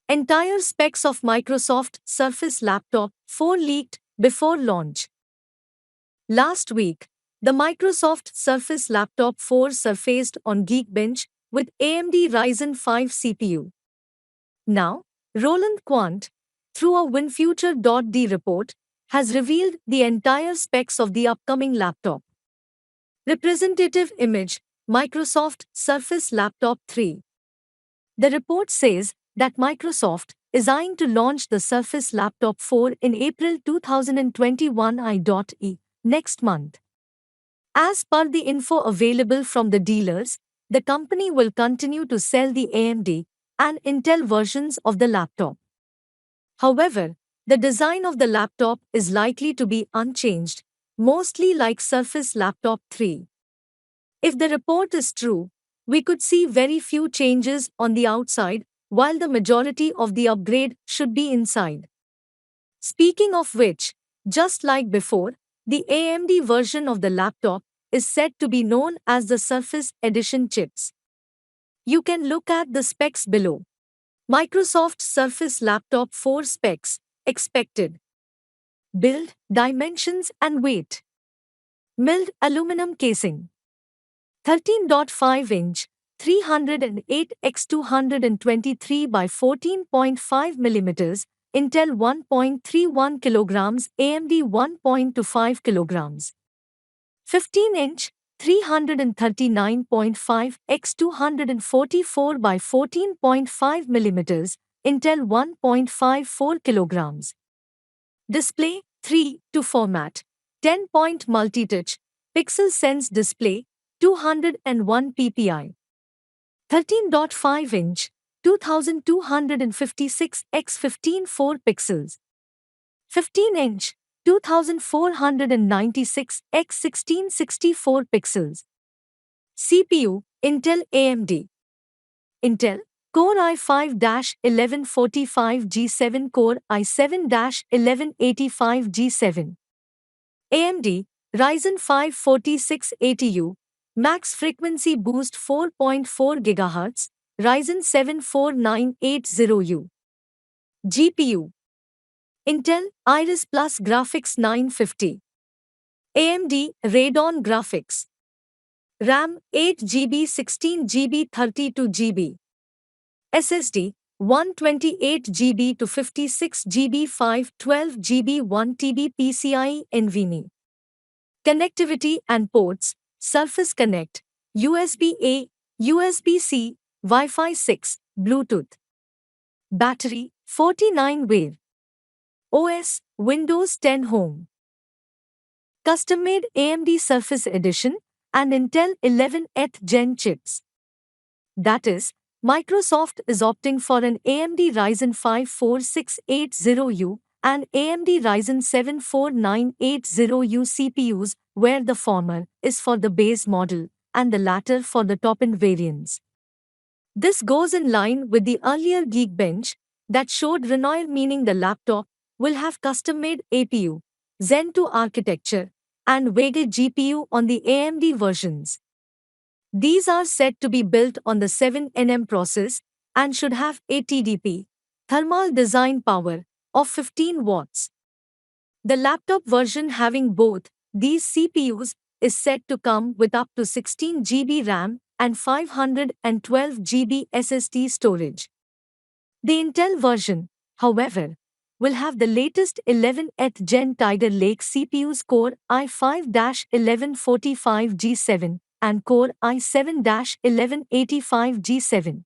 Entire specs of Microsoft Surface Laptop 4 leaked before launch. Last week, the Microsoft Surface Laptop 4 surfaced on Geekbench with AMD Ryzen 5 CPU. Now, Roland Quant, through a WinFuture.d report, has revealed the entire specs of the upcoming laptop. Representative image, Microsoft Surface Laptop 3. The report says that Microsoft is eyeing to launch the Surface Laptop 4 in April 2021 i.e. next month. As per the info available from the dealers, the company will continue to sell the AMD and Intel versions of the laptop. However, the design of the laptop is likely to be unchanged, mostly like Surface Laptop 3. If the report is true, we could see very few changes on the outside, while the majority of the upgrade should be inside. Speaking of which, just like before, the AMD version of the laptop is said to be known as the Surface Edition chips. You can look at the specs below. Microsoft Surface Laptop 4 specs, expected. Build, dimensions and weight. Milled aluminum casing. 13.5-inch, 308 x 223 by 14.5 mm, Intel 1.31 kg, AMD 1.25 kg. 15-inch, 339.5 x 244 by 14.5 mm, Intel 1.54 kg. Display 3:2 format, 10-point multi-touch, pixel sense display, 201 ppi. 13.5-inch, 2256 x 154 pixels. 15-inch, 2496 x 1664 pixels. CPU, Intel AMD. Intel, Core i5-1145 G7 Core i7-1185 G7. AMD, Ryzen 5 4680U, Max Frequency Boost 4.4 GHz, Ryzen 7 4980U. GPU, Intel Iris Plus Graphics 950. AMD Radeon Graphics. RAM 8GB 16GB 32GB. SSD 128GB to 56GB 512GB 1TB PCIe NVMe. Connectivity and ports, Surface Connect, USB-A, USB-C, Wi-Fi 6, Bluetooth. Battery, 49 OS, Windows 10 Home. Custom-made AMD Surface Edition and Intel 11th Gen chips. That is, Microsoft is opting for an AMD Ryzen 5 4680U and AMD Ryzen 7 4980U CPUs, where the former is for the base model and the latter for the top-end variants. This goes in line with the earlier Geekbench that showed Renoir, meaning the laptop will have custom-made APU, Zen 2 architecture, and Vega GPU on the AMD versions. These are said to be built on the 7nm process and should have ATDP, thermal design power, of 15 watts. The laptop version having both these CPUs is said to come with up to 16GB RAM and 512GB SSD storage. The Intel version, however, will have the latest 11th Gen Tiger Lake CPUs Core i5-1145 G7 and Core i7-1185 G7.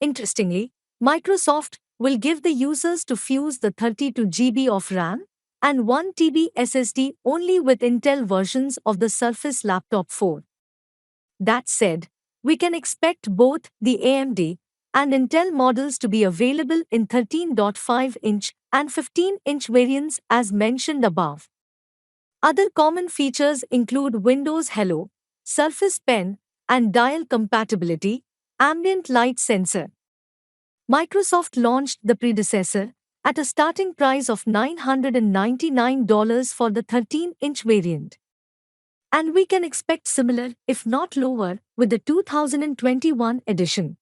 Interestingly, Microsoft will give the users to fuse the 32GB of RAM and 1TB SSD only with Intel versions of the Surface Laptop 4. That said, we can expect both the AMD and Intel models to be available in 13.5-inch and 15-inch variants as mentioned above. Other common features include Windows Hello, Surface Pen, and dial compatibility, ambient light sensor. Microsoft launched the predecessor at a starting price of $999 for the 13-inch variant. And we can expect similar, if not lower, with the 2021 edition.